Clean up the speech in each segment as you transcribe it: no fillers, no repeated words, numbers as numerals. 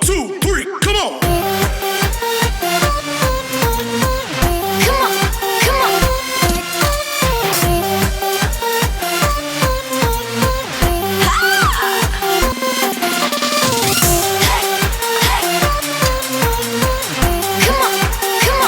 2, 3, come on. Come on, come on. Come on, come on. Come on, come on. Come on, come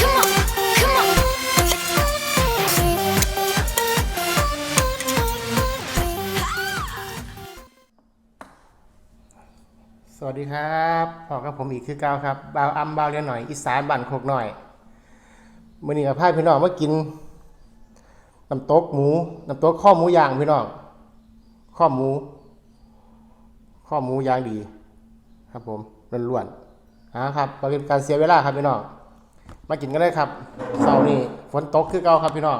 on. Come on, come on. สวัสดีครับพอกับผมอีกคือเก่าครับบ่าวบ่าวเรียนหน่อยอีสานบ้านโคกหน่อยมื้อนี้ก็พาพี่น้องมากินน้ำตกหมูน้ำตกข้อหมูย่างพี่น้องข้อหมูย่างดีครับผมล้วนๆครับบ่เป็นการเสียเวลาครับพี่น้องมากินกันเลยครับเช้านี้ฝนตกคือเก่าครับพี่น้อง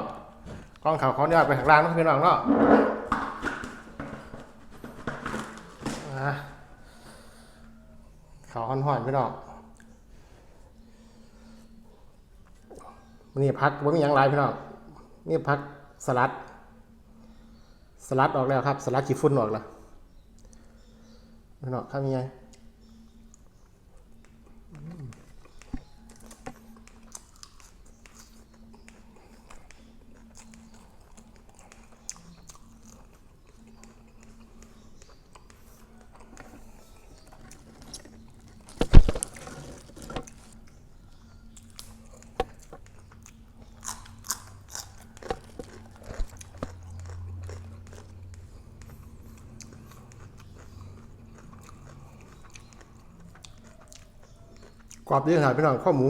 กล้องเขาเนี่ยไปข้างล่างเนาะพี่น้องเนาะเขาห่อนๆพี่น้องนี่พักว่ามีอย่างไรพี่น้องนี่พักสลัดออกแล้วครับสลัดขี้ฝุ่นออกแล้วพี่น้องทำยังไงกรอบดีขนาดพี่น้องข้อหมู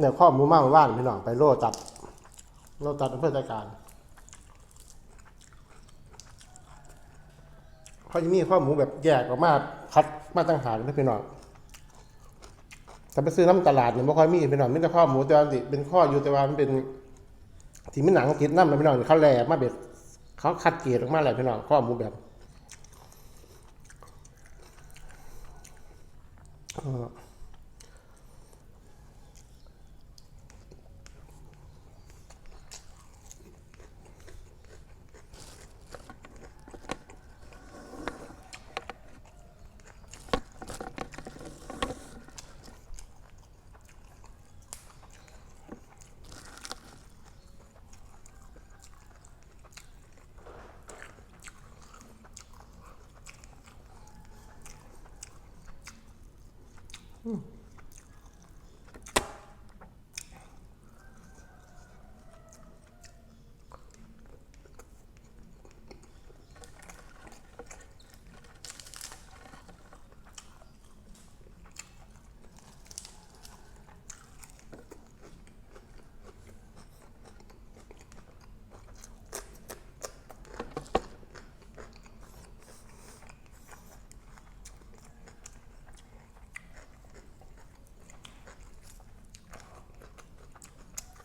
เนี่ยข้อหมูมากกว่าบ้านพี่น้องไปโลตัดเพื่อจัดการเขาจะมีข้อหมูแบบแยกออกมาคัดมาตั้งหากนะพี่น้องแต่ไปซื้อน้ำตลาดเนี่ยไม่ค่อยมีพี่น้องมีแต่ข้อหมูแต่ว่าเป็นข้ออยู่แต่ว่ามันเป็นที่มีหนังติดน้ำนะพี่น้องเขาแหลกมาแบบเขาคัดเกรดออกมาแหละพี่น้องข้อหมูแบบ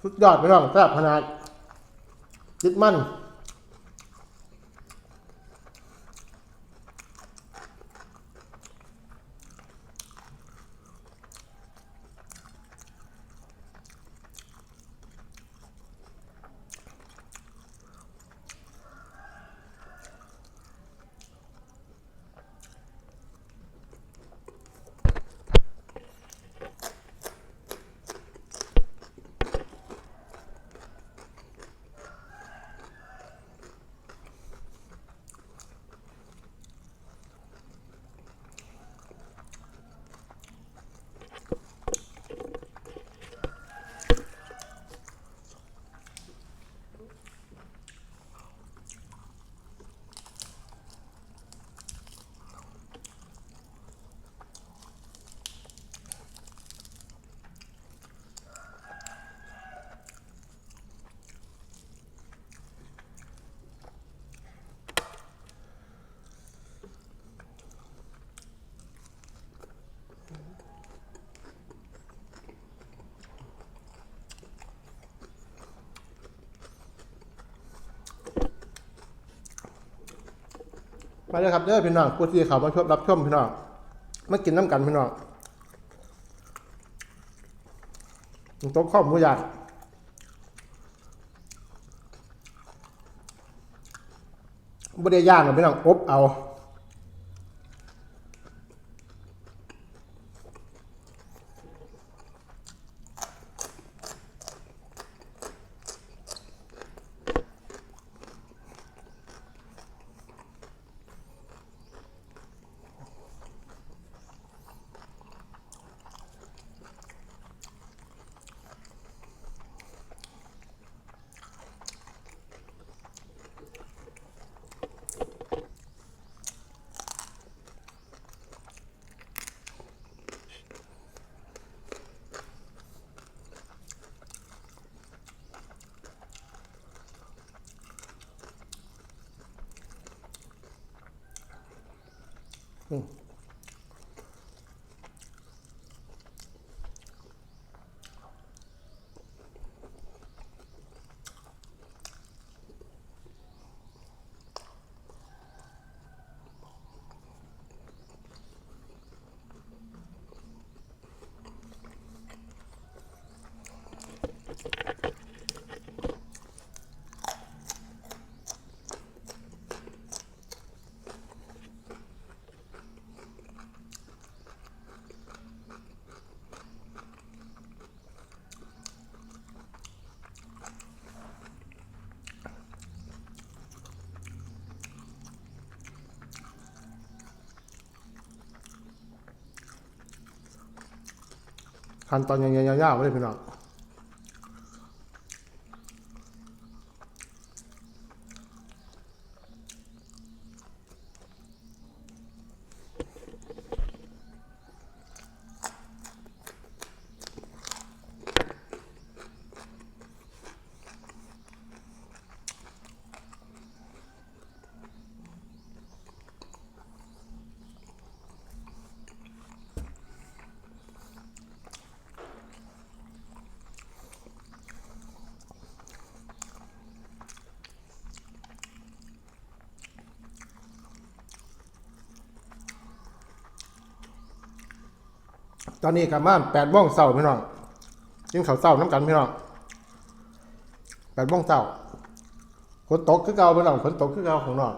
สุดยอดพี่น้องแซ่บขนาดจิตมันมาเลยครับเด้อพี่น้องผู้ที่เขามาชมรับชมพี่น้องมากินน้ำกันพี่น้องโต๊ะข้าวหมูย่างไม่ได้ย่างหรอกพี่น้องอบเอาขั้นตอนยาวๆเลยพี่น้องตอนนี้กลับบ้าน8 โมงเช้าพี่น้องกินข้าวเช้าน้ำกันพี่น้อง8 โมงเช้าฝนตกคือเก่าพี่น้องฝนตกคือเก่าของน้อง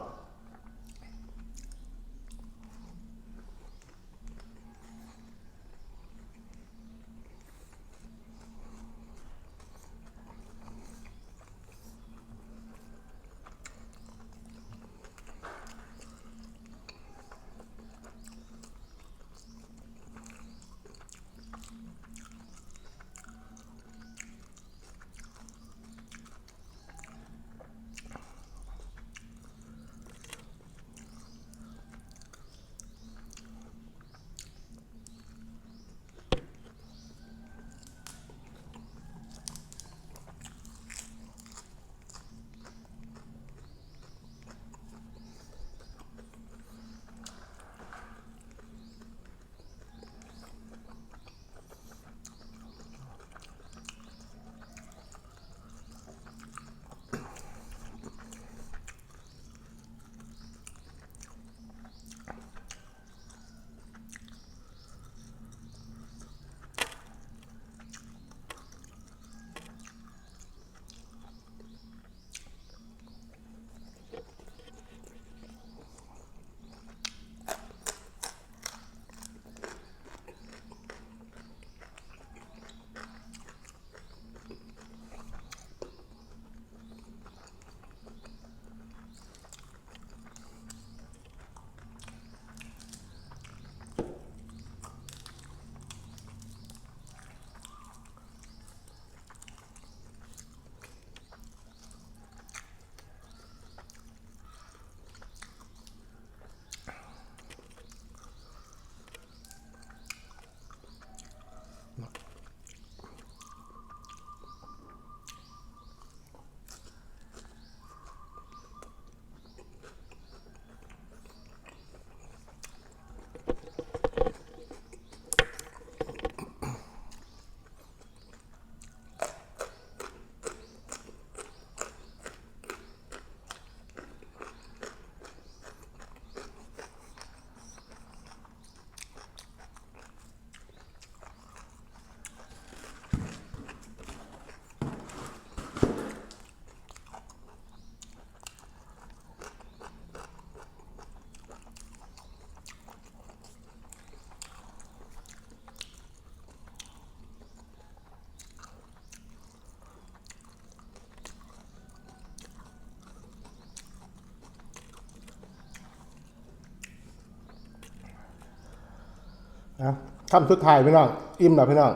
นะคำสุดท้ายพี่น้องอิ่มแล้วพี่น้อง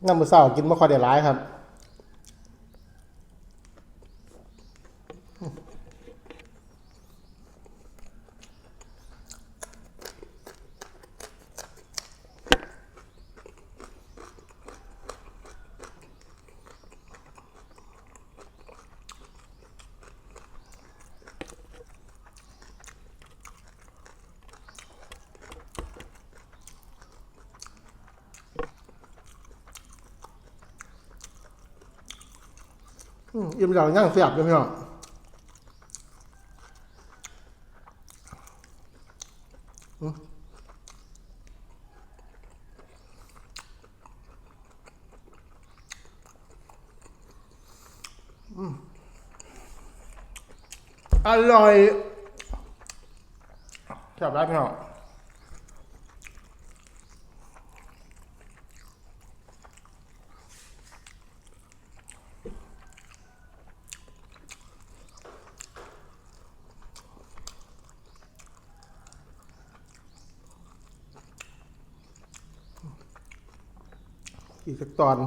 น้ำมือเศร้ากินไม่ค่อยได้ร้ายครับอิ่มแล้วย่างเสียบเลยพี่น้องอร่อยเสียบได้พี่น้องอีกสักตอน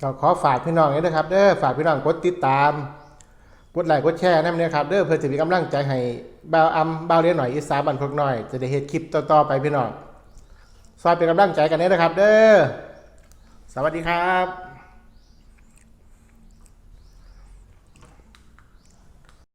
ก็ขอฝากพี่น้องนี้นะครับเด้อฝากพี่น้องกดติดตามกดไลค์กดแชร์นั่นนะครับเด้อเพื่อจะมีกำลังใจให้บ่าวบ่าวเรียนหน่อยอีสานบันพกหน่อยจะได้เฮ็ดคลิปต่อๆไปพี่น้องซอยเป็นกำลังใจกันนี้นะครับเด้อสวัสดีครับ